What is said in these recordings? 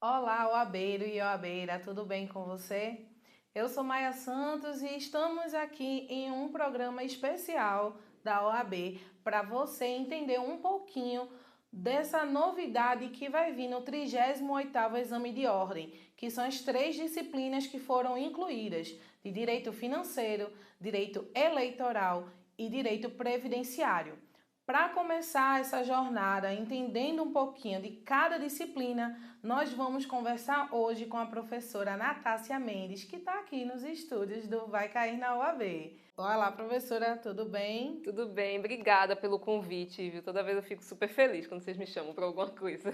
Olá, OABeiro e OABeira, tudo bem com você? Eu sou Maia Santos e estamos aqui em um programa especial da OAB para você entender um pouquinho dessa novidade que vai vir no 38º Exame de Ordem, que são as três disciplinas que foram incluídas, de Direito Financeiro, Direito Eleitoral e Direito Previdenciário. Para começar essa jornada, entendendo um pouquinho de cada disciplina, nós vamos conversar hoje com a professora Natácia Mendes, que está aqui nos estúdios do Vai Cair na UAB. Olá, professora, tudo bem? Tudo bem, obrigada pelo convite, viu? Toda vez eu fico super feliz quando vocês me chamam para alguma coisa.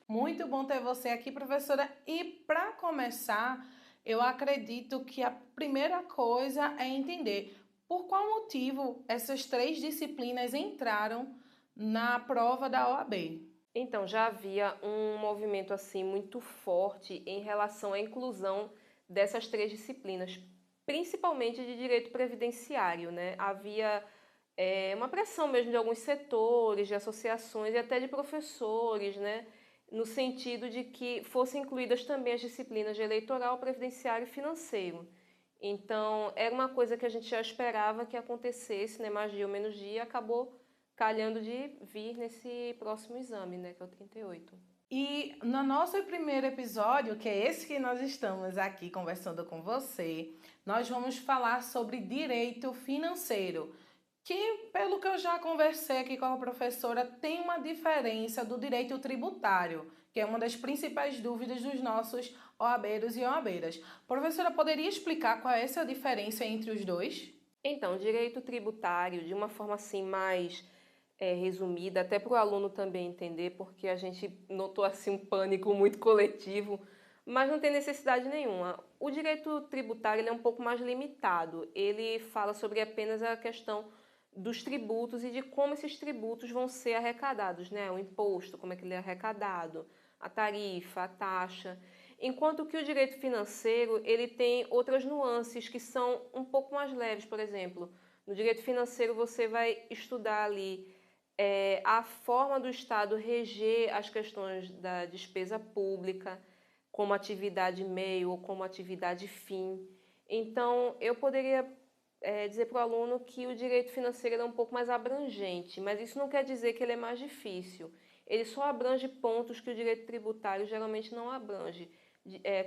Muito bom ter você aqui, professora. E para começar, eu acredito que a primeira coisa é entender por qual motivo essas três disciplinas entraram na prova da OAB. Então, já havia um movimento assim muito forte em relação à inclusão dessas três disciplinas, principalmente de direito previdenciário, né? Havia uma pressão mesmo de alguns setores, de associações e até de professores, né? No sentido de que fossem incluídas também as disciplinas de eleitoral, previdenciário e financeiro. Então, era uma coisa que a gente já esperava que acontecesse, né? Mais dia ou menos dia, acabou calhando de vir nesse próximo exame, né? Que é o 38. E no nosso primeiro episódio, que é esse que nós estamos aqui conversando com você, nós vamos falar sobre direito financeiro, que, pelo que eu já conversei aqui com a professora, tem uma diferença do direito tributário, que é uma das principais dúvidas dos nossos OABeiros e OABeiras. Professora, poderia explicar qual é essa diferença entre os dois? Então, direito tributário, de uma forma assim mais resumida, até para o aluno também entender, porque a gente notou assim um pânico muito coletivo, mas não tem necessidade nenhuma. O direito tributário ele é um pouco mais limitado. Ele fala sobre apenas a questão dos tributos e de como esses tributos vão ser arrecadados, né? O imposto, como é que ele é arrecadado, a tarifa, a taxa. Enquanto que o direito financeiro, ele tem outras nuances que são um pouco mais leves, por exemplo. No direito financeiro você vai estudar ali a forma do Estado reger as questões da despesa pública como atividade meio ou como atividade fim. Então, eu poderia dizer para o aluno que o direito financeiro é um pouco mais abrangente, mas isso não quer dizer que ele é mais difícil. Ele só abrange pontos que o direito tributário geralmente não abrange.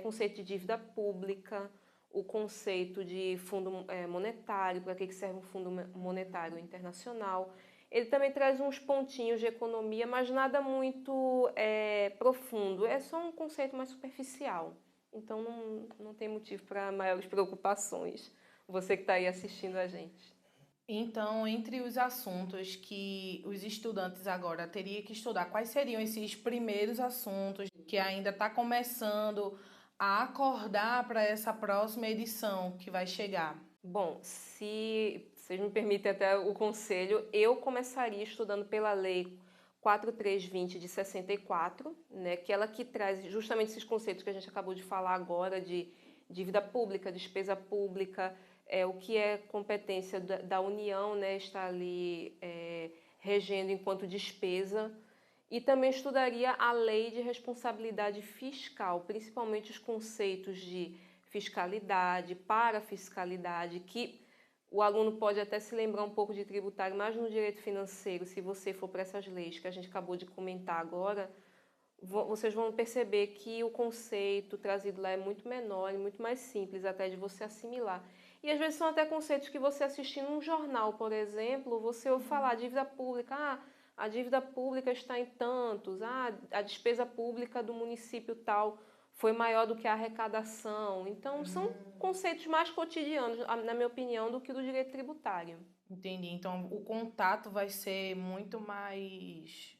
Conceito de dívida pública, o conceito de fundo monetário, para que serve um fundo monetário internacional. Ele também traz uns pontinhos de economia, mas nada muito profundo. É só um conceito mais superficial. Então não tem motivo para maiores preocupações. Você que está aí assistindo a gente. Então, entre os assuntos que os estudantes agora teriam que estudar, quais seriam esses primeiros assuntos que ainda está começando a acordar para essa próxima edição que vai chegar? Bom, se vocês me permitem até o conselho, eu começaria estudando pela Lei 4320 de 64, né, que ela que traz justamente esses conceitos que a gente acabou de falar agora de dívida pública, despesa pública, o que é competência da União, né, está ali regendo enquanto despesa. E também estudaria a lei de responsabilidade fiscal, principalmente os conceitos de fiscalidade, parafiscalidade, que o aluno pode até se lembrar um pouco de tributário, mas no direito financeiro, se você for para essas leis que a gente acabou de comentar agora, vocês vão perceber que o conceito trazido lá é muito menor e muito mais simples até de você assimilar. E às vezes são até conceitos que você assistindo um jornal, por exemplo, você ouve falar dívida pública, a dívida pública está em tantos, a despesa pública do município tal foi maior do que a arrecadação. Então, são conceitos mais cotidianos, na minha opinião, do que do direito tributário. Entendi. Então, o contato vai ser muito mais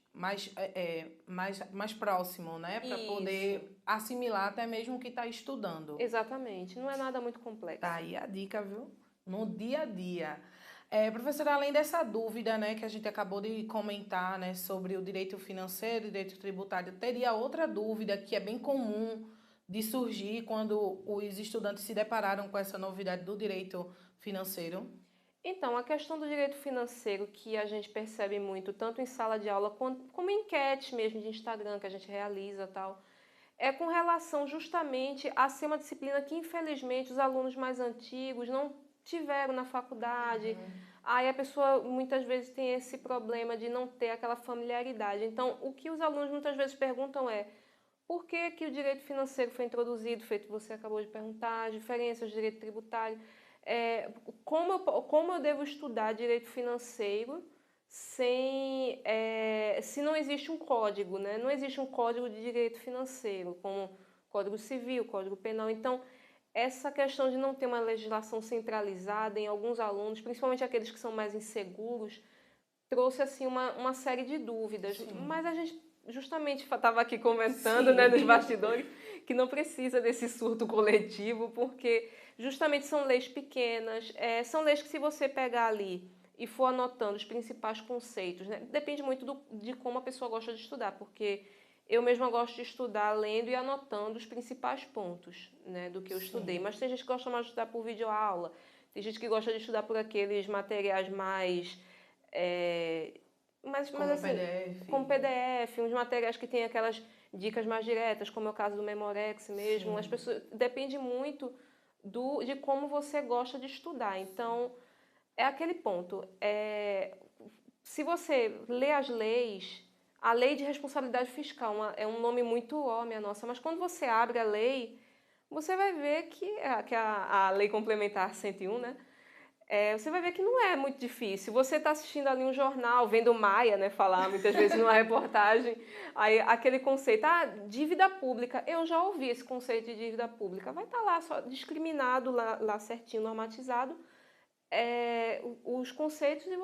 próximo, né? Para Isso, poder assimilar até mesmo o que está estudando. exatamente. Não é nada muito Tá complexo. aí a dica, viu? No dia a dia. Professora, além dessa dúvida, né, que a gente acabou de comentar, né, sobre o direito financeiro e direito tributário, teria outra dúvida que é bem comum de surgir quando os estudantes se depararam com essa novidade do direito financeiro? Então, a questão do direito financeiro que a gente percebe muito, tanto em sala de aula como em enquetes mesmo de Instagram que a gente realiza e tal, é com relação justamente a ser uma disciplina que, infelizmente, os alunos mais antigos não tiveram na faculdade. Aí a pessoa muitas vezes tem esse problema de não ter aquela familiaridade. Então, o que os alunos muitas vezes perguntam é: por que que o direito financeiro foi introduzido, feito você acabou de perguntar, as diferenças do direito tributário, como eu devo estudar direito financeiro se não existe um código, né? Não existe um código de direito financeiro, como Código Civil, Código Penal. Então, essa questão de não ter uma legislação centralizada em alguns alunos, principalmente aqueles que são mais inseguros, trouxe assim uma série de dúvidas. Sim. Mas a gente justamente estava aqui comentando, né, nos bastidores, que não precisa desse surto coletivo, porque justamente são leis pequenas, são leis que se você pegar ali e for anotando os principais conceitos, né, depende muito de como a pessoa gosta de estudar, porque eu mesma gosto de estudar lendo e anotando os principais pontos, né, do que eu estudei. Mas tem gente que gosta mais de estudar por videoaula, tem gente que gosta de estudar por aqueles materiais mais... Como assim, PDF. como PDF, uns materiais que tem aquelas dicas mais diretas, como é o caso do Memorex mesmo. Sim. As pessoas, depende muito de como você gosta de estudar. Então, é aquele ponto. Se você lê as leis, a lei de responsabilidade fiscal é um nome muito minha nossa, mas quando você abre a lei, você vai ver que a lei complementar 101, né? Você vai ver que não é muito difícil. Você está assistindo ali um jornal, vendo o Maia, né, falar muitas vezes numa reportagem, aí aquele conceito, dívida pública. Eu já ouvi esse conceito de dívida pública. Vai estar lá só discriminado, lá certinho, normatizado, os conceitos e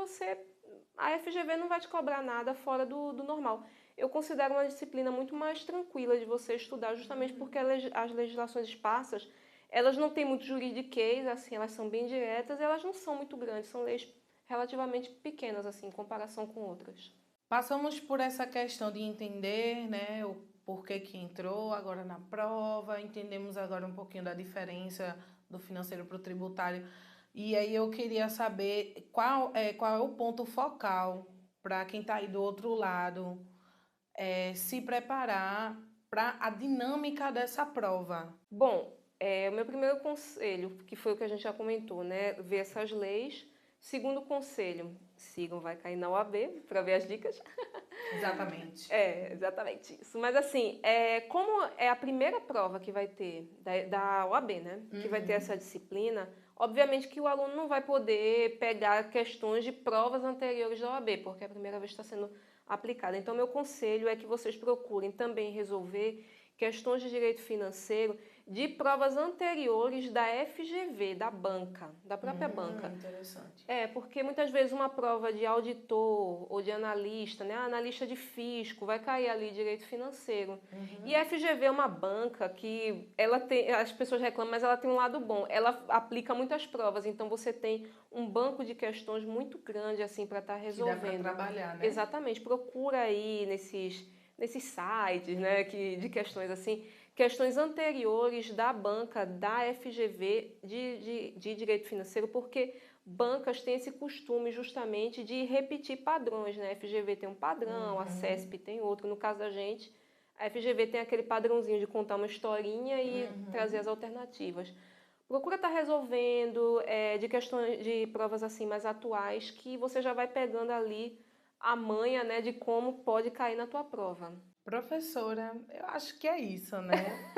a FGV não vai te cobrar nada fora do normal. Eu considero uma disciplina muito mais tranquila de você estudar, justamente porque as legislações esparsas, elas não têm muito juridiquês, assim, elas são bem diretas e elas não são muito grandes, são leis relativamente pequenas, assim, em comparação com outras. Passamos por essa questão de entender, né, o porquê que entrou agora na prova, entendemos agora um pouquinho da diferença do financeiro para o tributário. E aí eu queria saber qual é o ponto focal para quem está aí do outro lado se preparar para a dinâmica dessa prova. Bom, o meu primeiro conselho, que foi o que a gente já comentou, né? Ver essas leis. Segundo conselho, sigam, vai cair na OAB para ver as dicas. Exatamente. Exatamente isso. Mas assim, como é a primeira prova que vai ter da OAB, né? Que vai ter essa disciplina, obviamente que o aluno não vai poder pegar questões de provas anteriores da OAB, porque é a primeira vez que está sendo aplicada. Então, meu conselho é que vocês procurem também resolver questões de direito financeiro de provas anteriores da FGV, da banca, da própria banca. Interessante. Porque muitas vezes uma prova de auditor ou de analista, né, analista de fisco, vai cair ali direito financeiro. E a FGV é uma banca que ela tem, as pessoas reclamam, mas ela tem um lado bom. Ela aplica muitas provas, então você tem um banco de questões muito grande assim para estar resolvendo. Que dá para trabalhar, né? Exatamente. Procura aí nesses sites, né, de questões assim, questões anteriores da banca, da FGV de direito financeiro, porque bancas têm esse costume justamente de repetir padrões, né? A FGV tem um padrão, a CESP tem outro. No caso da gente, a FGV tem aquele padrãozinho de contar uma historinha e trazer as alternativas. Procura estar resolvendo de questões de provas assim mais atuais que você já vai pegando ali a manha, né, de como pode cair na tua prova. Professora, eu acho que é isso, né?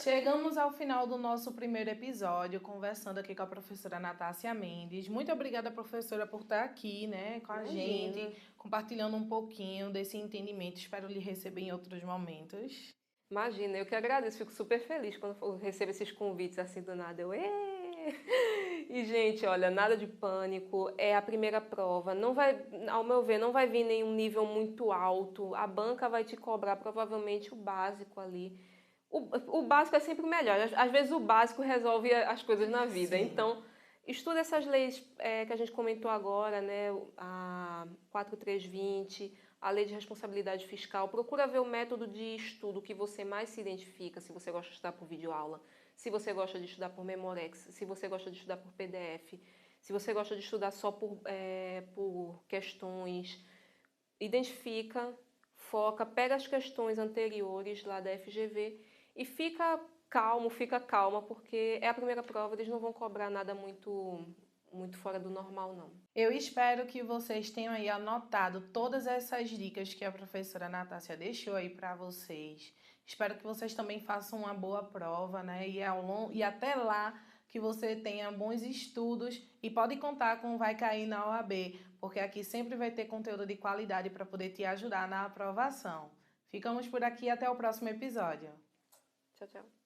Chegamos ao final do nosso primeiro episódio, conversando aqui com a professora Natácia Mendes. Muito obrigada, professora, por estar aqui, né, com a gente, compartilhando um pouquinho desse entendimento. Espero lhe receber em outros momentos. Imagina, eu que agradeço, fico super feliz quando eu recebo esses convites assim do nada. E, gente, olha, nada de pânico, é a primeira prova, não vai, ao meu ver, não vai vir nenhum nível muito alto, a banca vai te cobrar provavelmente o básico ali. O básico é sempre o melhor, às vezes o básico resolve as coisas na vida, Sim. então estuda essas leis que a gente comentou agora, né, a 4320, a lei de responsabilidade fiscal, procura ver o método de estudo que você mais se identifica, se você gosta de estudar por videoaula, se você gosta de estudar por Memorex, se você gosta de estudar por PDF, se você gosta de estudar só por questões, identifica, foca, pega as questões anteriores lá da FGV E fica calmo, fica calma, porque é a primeira prova, eles não vão cobrar nada muito fora do normal, não. Eu espero que vocês tenham aí anotado todas essas dicas que a professora Natácia deixou aí para vocês. Espero que vocês também façam uma boa prova, né? E até lá que você tenha bons estudos e pode contar com o Vai Cair na OAB, porque aqui sempre vai ter conteúdo de qualidade para poder te ajudar na aprovação. Ficamos por aqui, até o próximo episódio. Tchau, tchau.